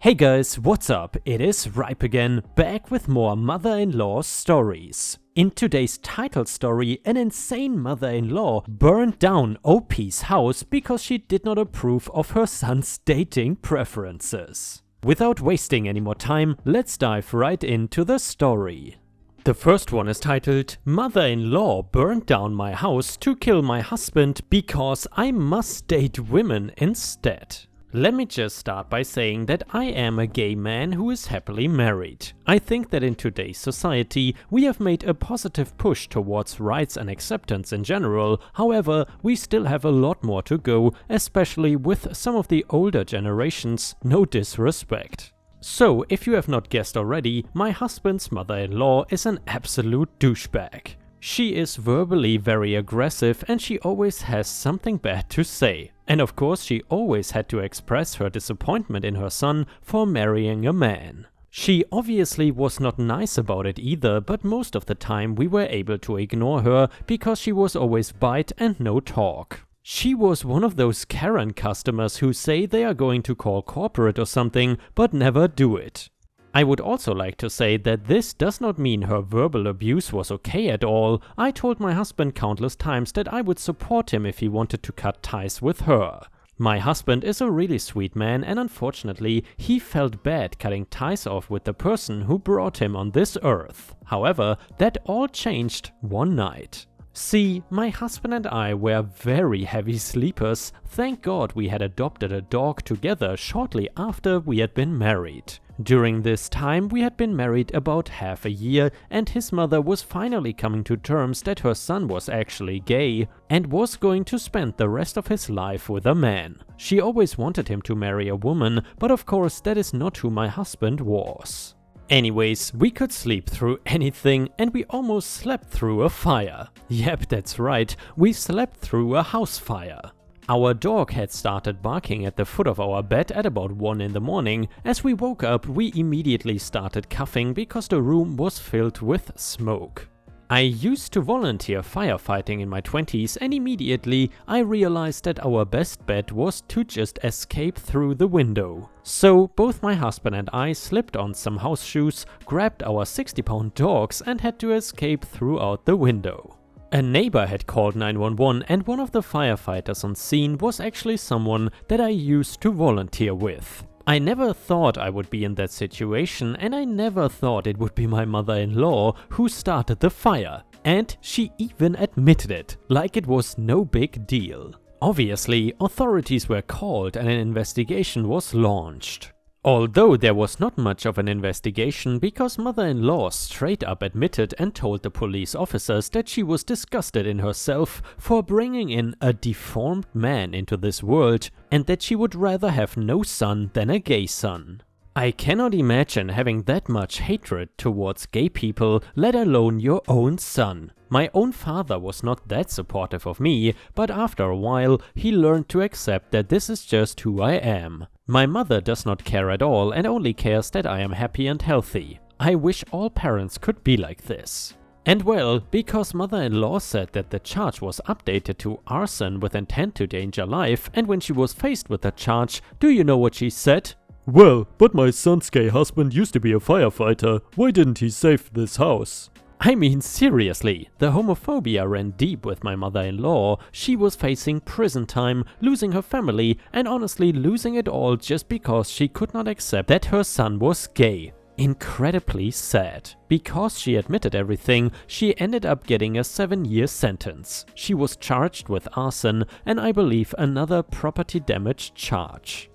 Hey guys, what's up? It is Ripe again, back with more mother-in-law stories. In today's title story, an insane mother-in-law burned down OP's house because she did not approve of her son's dating preferences. Without wasting any more time, let's dive right into the story. The first one is titled, Mother-in-law burned down my house to kill my husband because I must date women instead. Let me just start by saying that I am a gay man who is happily married. I think that in today's society we have made a positive push towards rights and acceptance in general, however we still have a lot more to go, especially with some of the older generations, no disrespect. So, if you have not guessed already, my husband's mother-in-law is an absolute douchebag. She is verbally very aggressive and she always has something bad to say. And of course she always had to express her disappointment in her son for marrying a man. She obviously was not nice about it either, but most of the time we were able to ignore her because she was always bite and no talk. She was one of those Karen customers who say they are going to call corporate or something, but never do it. I would also like to say that this does not mean her verbal abuse was okay at all. I told my husband countless times that I would support him if he wanted to cut ties with her. My husband is a really sweet man and unfortunately he felt bad cutting ties off with the person who brought him on this earth. However, that all changed one night. See, my husband and I were very heavy sleepers. Thank God we had adopted a dog together shortly after we had been married. During this time we had been married about half a year and his mother was finally coming to terms that her son was actually gay and was going to spend the rest of his life with a man. She always wanted him to marry a woman, but of course that is not who my husband was. Anyways, we could sleep through anything and we almost slept through a fire. Yep, that's right, we slept through a house fire. Our dog had started barking at the foot of our bed at about 1 in the morning. As we woke up, we immediately started coughing because the room was filled with smoke. I used to volunteer firefighting in my 20s and immediately I realized that our best bet was to just escape through the window. So both my husband and I slipped on some house shoes, grabbed our 60-pound dogs and had to escape through out the window. A neighbor had called 911 and one of the firefighters on scene was actually someone that I used to volunteer with. I never thought I would be in that situation and I never thought it would be my mother-in-law who started the fire. And she even admitted it, like it was no big deal. Obviously, authorities were called and an investigation was launched. Although there was not much of an investigation because mother-in-law straight up admitted and told the police officers that she was disgusted in herself for bringing in a deformed man into this world and that she would rather have no son than a gay son. I cannot imagine having that much hatred towards gay people, let alone your own son. My own father was not that supportive of me, but after a while he learned to accept that this is just who I am. My mother does not care at all and only cares that I am happy and healthy. I wish all parents could be like this. And well, because mother-in-law said that the charge was updated to arson with intent to endanger life, and when she was faced with the charge, do you know what she said? Well, but my son's gay husband used to be a firefighter. Why didn't he save this house? I mean seriously, the homophobia ran deep with my mother-in-law. She was facing prison time, losing her family and honestly losing it all just because she could not accept that her son was gay. Incredibly sad. Because she admitted everything, she ended up getting a 7-year sentence. She was charged with arson and I believe another property damage charge.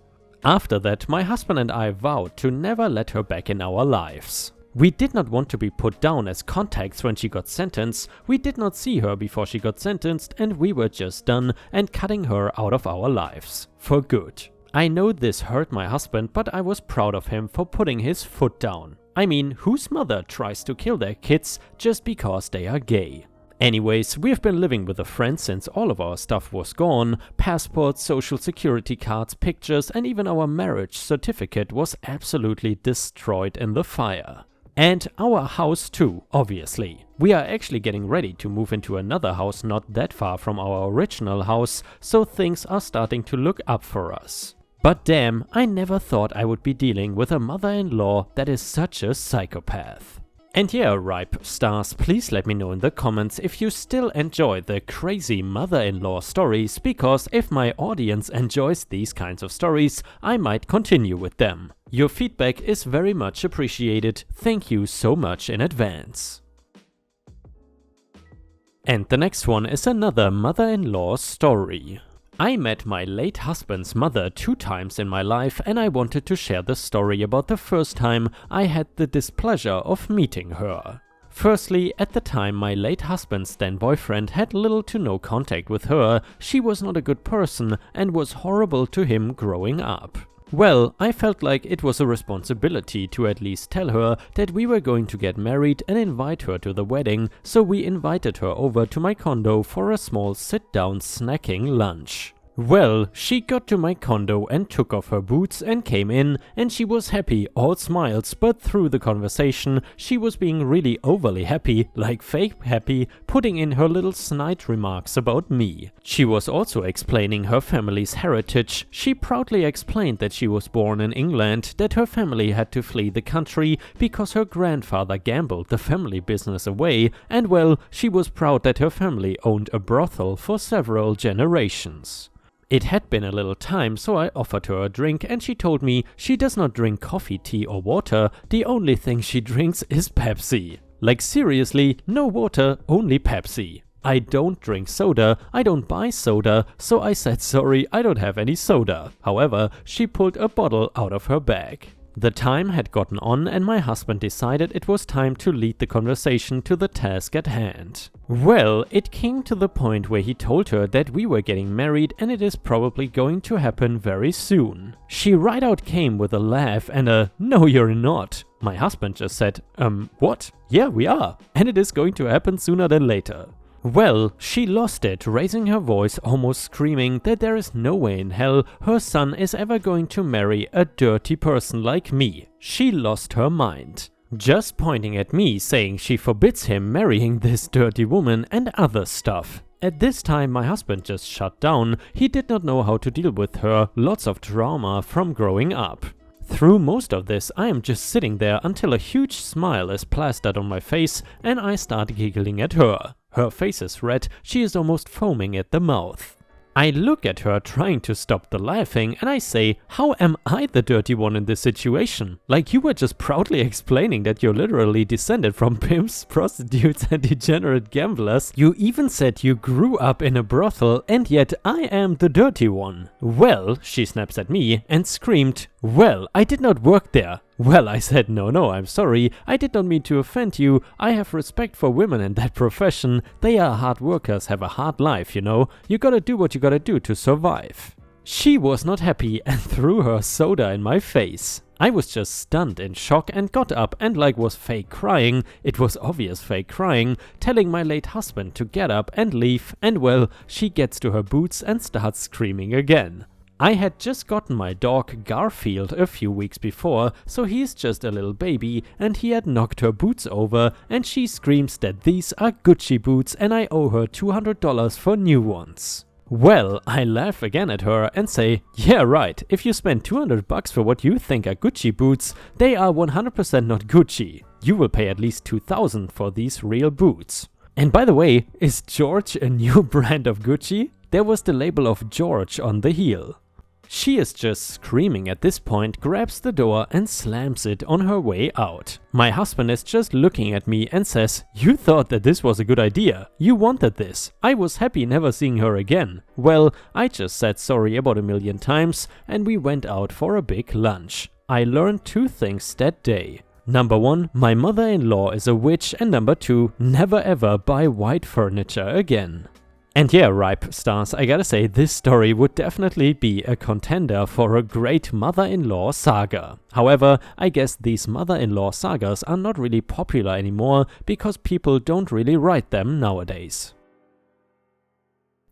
After that, my husband and I vowed to never let her back in our lives. We did not want to be put down as contacts when she got sentenced, we did not see her before she got sentenced and we were just done and cutting her out of our lives. For good. I know this hurt my husband, but I was proud of him for putting his foot down. I mean, whose mother tries to kill their kids just because they are gay? Anyways, we've been living with a friend since all of our stuff was gone. Passports, social security cards, pictures and even our marriage certificate was absolutely destroyed in the fire. And our house too, obviously. We are actually getting ready to move into another house not that far from our original house, so things are starting to look up for us. But damn, I never thought I would be dealing with a mother-in-law that is such a psychopath. And yeah, Ripe Stars, please let me know in the comments if you still enjoy the crazy mother-in-law stories, because if my audience enjoys these kinds of stories, I might continue with them. Your feedback is very much appreciated. Thank you so much in advance. And the next one is another mother-in-law story. I met my late husband's mother 2 times in my life, and I wanted to share the story about the first time I had the displeasure of meeting her. Firstly, at the time my late husband's then boyfriend had little to no contact with her. She was not a good person and was horrible to him growing up. Well, I felt like it was a responsibility to at least tell her that we were going to get married and invite her to the wedding, so we invited her over to my condo for a small sit-down snacking lunch. Well, she got to my condo and took off her boots and came in, and she was happy, all smiles, but through the conversation she was being really overly happy, like fake happy, putting in her little snide remarks about me. She was also explaining her family's heritage. She proudly explained that she was born in England, that her family had to flee the country because her grandfather gambled the family business away, and well, she was proud that her family owned a brothel for several generations. It had been a little time, so I offered her a drink, and she told me she does not drink coffee, tea or water. The only thing she drinks is Pepsi. Like seriously, no water, only Pepsi. I don't drink soda, I don't buy soda, so I said sorry, I don't have any soda. However, she pulled a bottle out of her bag. The time had gotten on, and my husband decided it was time to lead the conversation to the task at hand. Well, it came to the point where he told her that we were getting married and it is probably going to happen very soon. She right out came with a laugh and a "No, you're not." My husband just said, what? Yeah, we are. And it is going to happen sooner than later. Well, she lost it, raising her voice, almost screaming that there is no way in hell her son is ever going to marry a dirty person like me. She lost her mind. Just pointing at me, saying she forbids him marrying this dirty woman and other stuff. At this time my husband just shut down. He did not know how to deal with her, lots of trauma from growing up. Through most of this, I am just sitting there until a huge smile is plastered on my face and I start giggling at her. Her face is red, she is almost foaming at the mouth. I look at her trying to stop the laughing and I say, how am I the dirty one in this situation? Like, you were just proudly explaining that you're literally descended from pimps, prostitutes and degenerate gamblers. You even said you grew up in a brothel, and yet I am the dirty one. Well, she snaps at me and screamed, well, I did not work there. Well, I said, no, I'm sorry, I did not mean to offend you. I have respect for women in that profession. They are hard workers, have a hard life, you know. You gotta do what you gotta do to survive. She was not happy and threw her soda in my face. I was just stunned in shock and got up and was fake crying. It was obvious fake crying, telling my late husband to get up and leave, and well, she gets to her boots and starts screaming again. I had just gotten my dog Garfield a few weeks before, so he's just a little baby, and he had knocked her boots over, and she screams that these are Gucci boots and I owe her $200 for new ones. Well, I laugh again at her and say, yeah right, if you spend $200 for what you think are Gucci boots, they are 100% not Gucci. You will pay at least $2,000 for these real boots. And by the way, is George a new brand of Gucci? There was the label of George on the heel. She is just screaming at this point, grabs the door and slams it on her way out. My husband is just looking at me and says, you thought that this was a good idea. You wanted this. I was happy never seeing her again. Well, I just said sorry about 1,000,000 times and we went out for a big lunch. I learned 2 things that day. Number 1, my mother-in-law is a witch, and number 2, never ever buy white furniture again. And yeah, Ripe Stars, I gotta say, this story would definitely be a contender for a great mother-in-law saga. However, I guess these mother-in-law sagas are not really popular anymore because people don't really write them nowadays.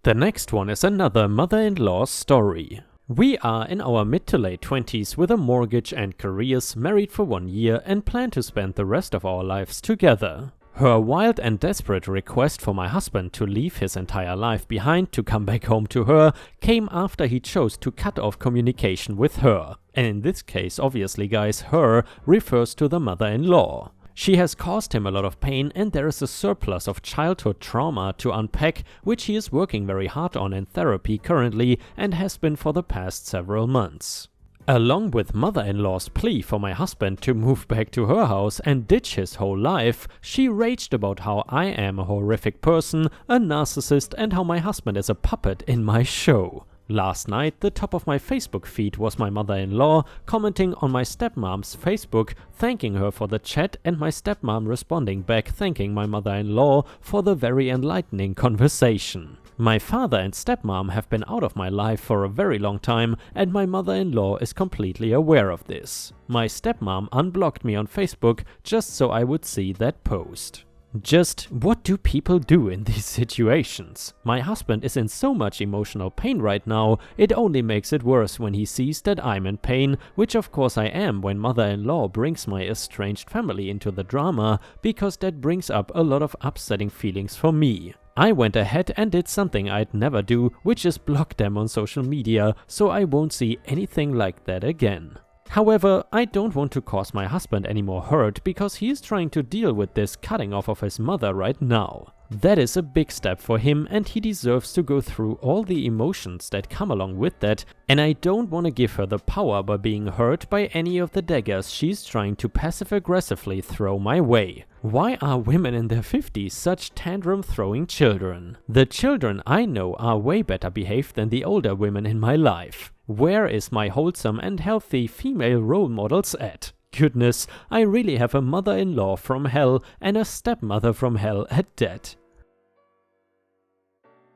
The next one is another mother-in-law story. We are in our mid to late 20s with a mortgage and careers, married for 1 year and plan to spend the rest of our lives together. Her wild and desperate request for my husband to leave his entire life behind to come back home to her came after he chose to cut off communication with her. And in this case, obviously guys, her refers to the mother-in-law. She has caused him a lot of pain, and there is a surplus of childhood trauma to unpack, which he is working very hard on in therapy currently and has been for the past several months. Along with mother-in-law's plea for my husband to move back to her house and ditch his whole life, she raged about how I am a horrific person, a narcissist, and how my husband is a puppet in my show. Last night, the top of my Facebook feed was my mother-in-law commenting on my stepmom's Facebook, thanking her for the chat, and my stepmom responding back thanking my mother-in-law for the very enlightening conversation. My father and stepmom have been out of my life for a very long time, and my mother-in-law is completely aware of this. My stepmom unblocked me on Facebook just so I would see that post. Just what do people do in these situations? My husband is in so much emotional pain right now, it only makes it worse when he sees that I'm in pain, which of course I am when mother-in-law brings my estranged family into the drama, because that brings up a lot of upsetting feelings for me. I went ahead and did something I'd never do, which is block them on social media, so I won't see anything like that again. However, I don't want to cause my husband any more hurt because he is trying to deal with this cutting off of his mother right now. That is a big step for him, and he deserves to go through all the emotions that come along with that, and I don't want to give her the power by being hurt by any of the daggers she's trying to passive-aggressively throw my way. Why are women in their 50s such tantrum-throwing children? The children I know are way better behaved than the older women in my life. Where is my wholesome and healthy female role models at? Goodness, I really have a mother-in-law from hell and a stepmother from hell at that.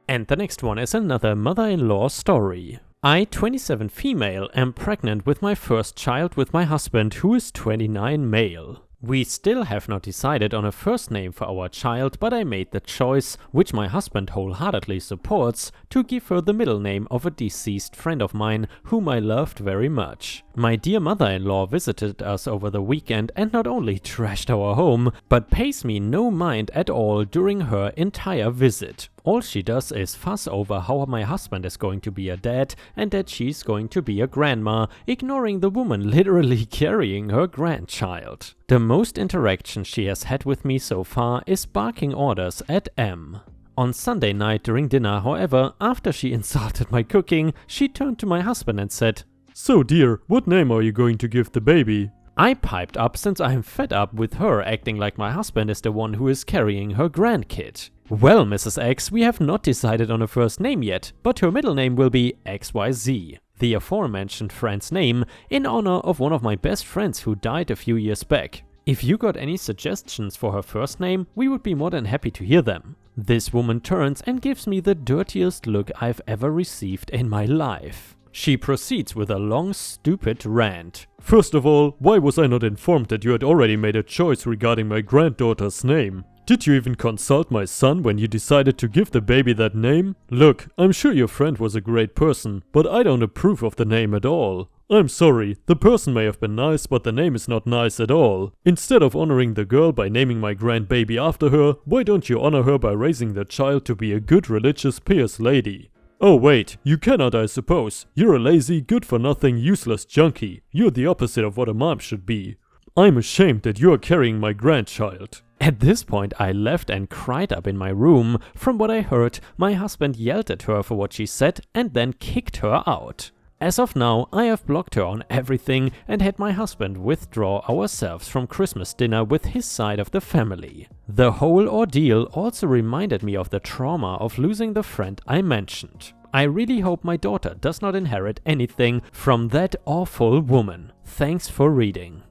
And the next one is another mother-in-law story. I, 27 female, am pregnant with my first child with my husband, who is 29 male. We still have not decided on a first name for our child, but I made the choice, which my husband wholeheartedly supports, to give her the middle name of a deceased friend of mine whom I loved very much. My dear mother-in-law visited us over the weekend and not only trashed our home, but pays me no mind at all during her entire visit. All she does is fuss over how my husband is going to be a dad and that she's going to be a grandma, ignoring the woman literally carrying her grandchild. The most interaction she has had with me so far is barking orders at M. On Sunday night during dinner, however, after she insulted my cooking, she turned to my husband and said, "So dear, what name are you going to give the baby?" I piped up since I'm fed up with her acting like my husband is the one who is carrying her grandkid. "Well, Mrs. X, we have not decided on a first name yet, but her middle name will be XYZ, the aforementioned friend's name, in honor of one of my best friends who died a few years back. If you got any suggestions for her first name, we would be more than happy to hear them." This woman turns and gives me the dirtiest look I've ever received in my life. She proceeds with a long, stupid rant. "First of all, why was I not informed that you had already made a choice regarding my granddaughter's name? Did you even consult my son when you decided to give the baby that name? Look, I'm sure your friend was a great person, but I don't approve of the name at all. I'm sorry, the person may have been nice, but the name is not nice at all. Instead of honoring the girl by naming my grandbaby after her, why don't you honor her by raising the child to be a good religious pious lady? Oh wait, you cannot, I suppose. You're a lazy, good-for-nothing, useless junkie. You're the opposite of what a mom should be. I'm ashamed that you are carrying my grandchild." At this point I left and cried up in my room. From what I heard, my husband yelled at her for what she said and then kicked her out. As of now, I have blocked her on everything and had my husband withdraw ourselves from Christmas dinner with his side of the family. The whole ordeal also reminded me of the trauma of losing the friend I mentioned. I really hope my daughter does not inherit anything from that awful woman. Thanks for reading.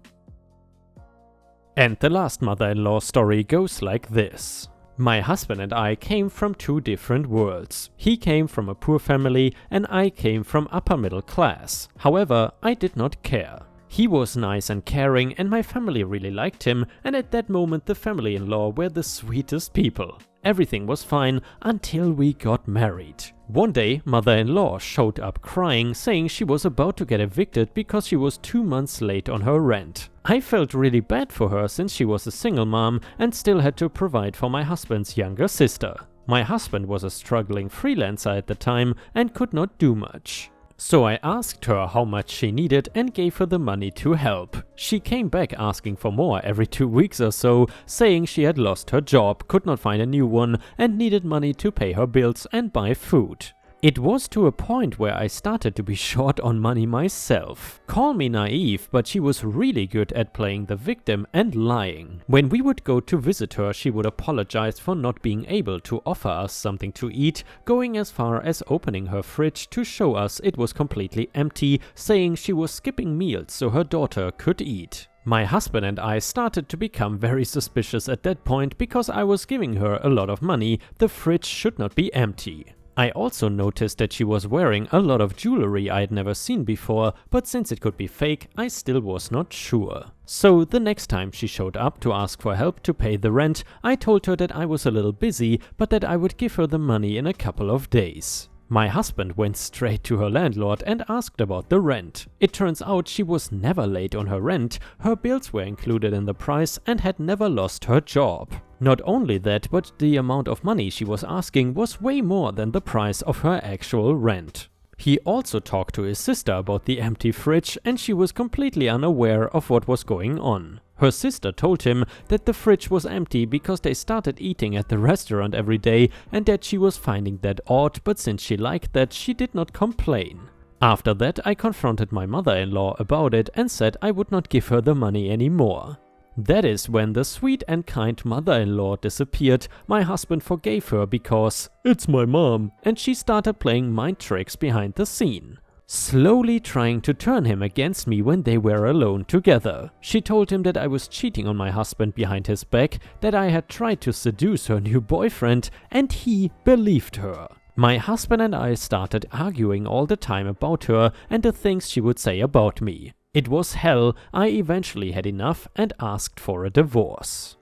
And the last mother-in-law story goes like this. My husband and I came from two different worlds. He came from a poor family and I came from upper middle class. However, I did not care. He was nice and caring and my family really liked him, and at that moment the family-in-law were the sweetest people. Everything was fine until we got married. One day, mother-in-law showed up crying, saying she was about to get evicted because she was 2 months late on her rent. I felt really bad for her since she was a single mom and still had to provide for my husband's younger sister. My husband was a struggling freelancer at the time and could not do much. So I asked her how much she needed and gave her the money to help. She came back asking for more every 2 weeks or so, saying she had lost her job, could not find a new one, and needed money to pay her bills and buy food. It was to a point where I started to be short on money myself. Call me naive, but she was really good at playing the victim and lying. When we would go to visit her, she would apologize for not being able to offer us something to eat, going as far as opening her fridge to show us it was completely empty, saying she was skipping meals so her daughter could eat. My husband and I started to become very suspicious at that point because I was giving her a lot of money. The fridge should not be empty. I also noticed that she was wearing a lot of jewelry I had never seen before, but since it could be fake, I still was not sure. So the next time she showed up to ask for help to pay the rent, I told her that I was a little busy, but that I would give her the money in a couple of days. My husband went straight to her landlord and asked about the rent. It turns out she was never late on her rent, her bills were included in the price and had never lost her job. Not only that, but the amount of money she was asking was way more than the price of her actual rent. He also talked to his sister about the empty fridge and she was completely unaware of what was going on. Her sister told him that the fridge was empty because they started eating at the restaurant every day and that she was finding that odd, but since she liked that, she did not complain. After that, I confronted my mother-in-law about it and said I would not give her the money anymore. That is when the sweet and kind mother-in-law disappeared. My husband forgave her because It's my mom. and she started playing mind tricks behind the scene, slowly trying to turn him against me when they were alone together. She told him that I was cheating on my husband behind his back, that I had tried to seduce her new boyfriend, and he believed her. My husband and I started arguing all the time about her and the things she would say about me. It was hell. I eventually had enough and asked for a divorce.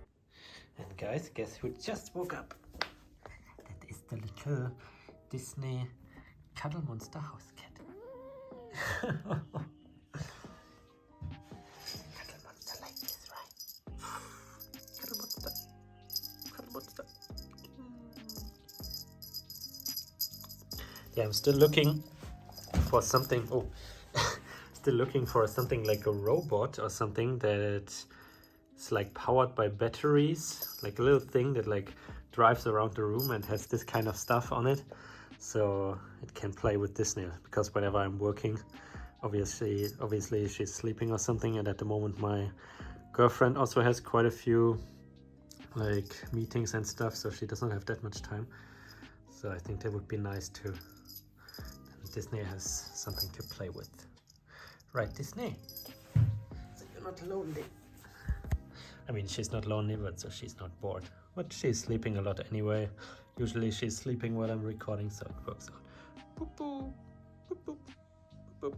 And guys, guess who just woke up? That is the little Disney cuddle monster house cat. Cuddle monster like this, right? Cuddle monster. Cuddle monster. Yeah, I'm still looking for something. Oh. Still looking for something like a robot or something that is like powered by batteries, like a little thing that like drives around the room and has this kind of stuff on it, so it can play with Disney. Because whenever I'm working, obviously she's sleeping or something, and at the moment my girlfriend also has quite a few like meetings and stuff, so she doesn't have that much time. So I think that would be nice too. Disney has something to play with. Right, Disney? So you're not lonely. I mean, she's not lonely, but so she's not bored. But she's sleeping a lot anyway. Usually she's sleeping while I'm recording, so it works out. Boop, boop, boop, boop, boop, boop.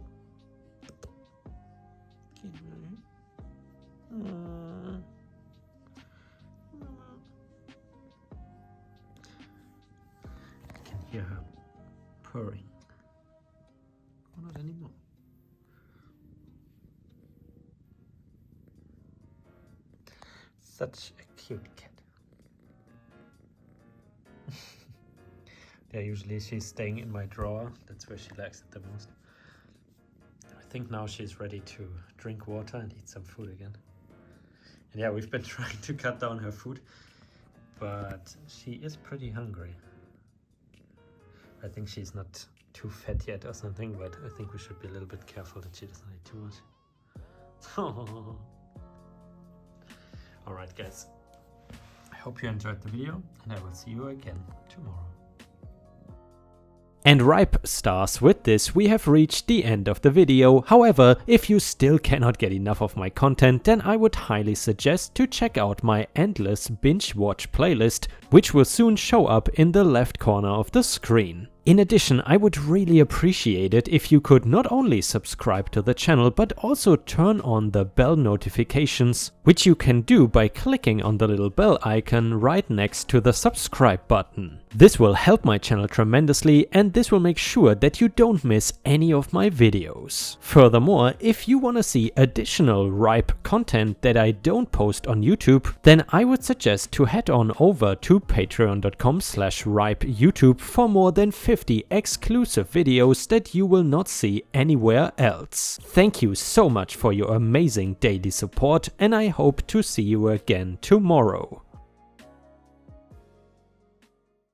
I can hear her purring. Oh, not anymore. Such a cute cat. Yeah, usually she's staying in my drawer. That's where she likes it the most. I think now she's ready to drink water and eat some food again. And yeah, we've been trying to cut down her food, but she is pretty hungry. I think she's not too fat yet or something, but I think we should be a little bit careful that she doesn't eat too much. Alright guys, I hope you enjoyed the video and I will see you again tomorrow. And ripe stars, with this we have reached the end of the video. However, if you still cannot get enough of my content, then I would highly suggest to check out my endless binge watch playlist, which will soon show up in the left corner of the screen. In addition, I would really appreciate it if you could not only subscribe to the channel, but also turn on the bell notifications, which you can do by clicking on the little bell icon right next to the subscribe button. This will help my channel tremendously, and this will make sure that you don't miss any of my videos. Furthermore, if you want to see additional Ripe content that I don't post on YouTube, then I would suggest to head on over to patreon.com/ripeyoutube for more than 50 exclusive videos that you will not see anywhere else. Thank you so much for your amazing daily support, and I hope to see you again tomorrow.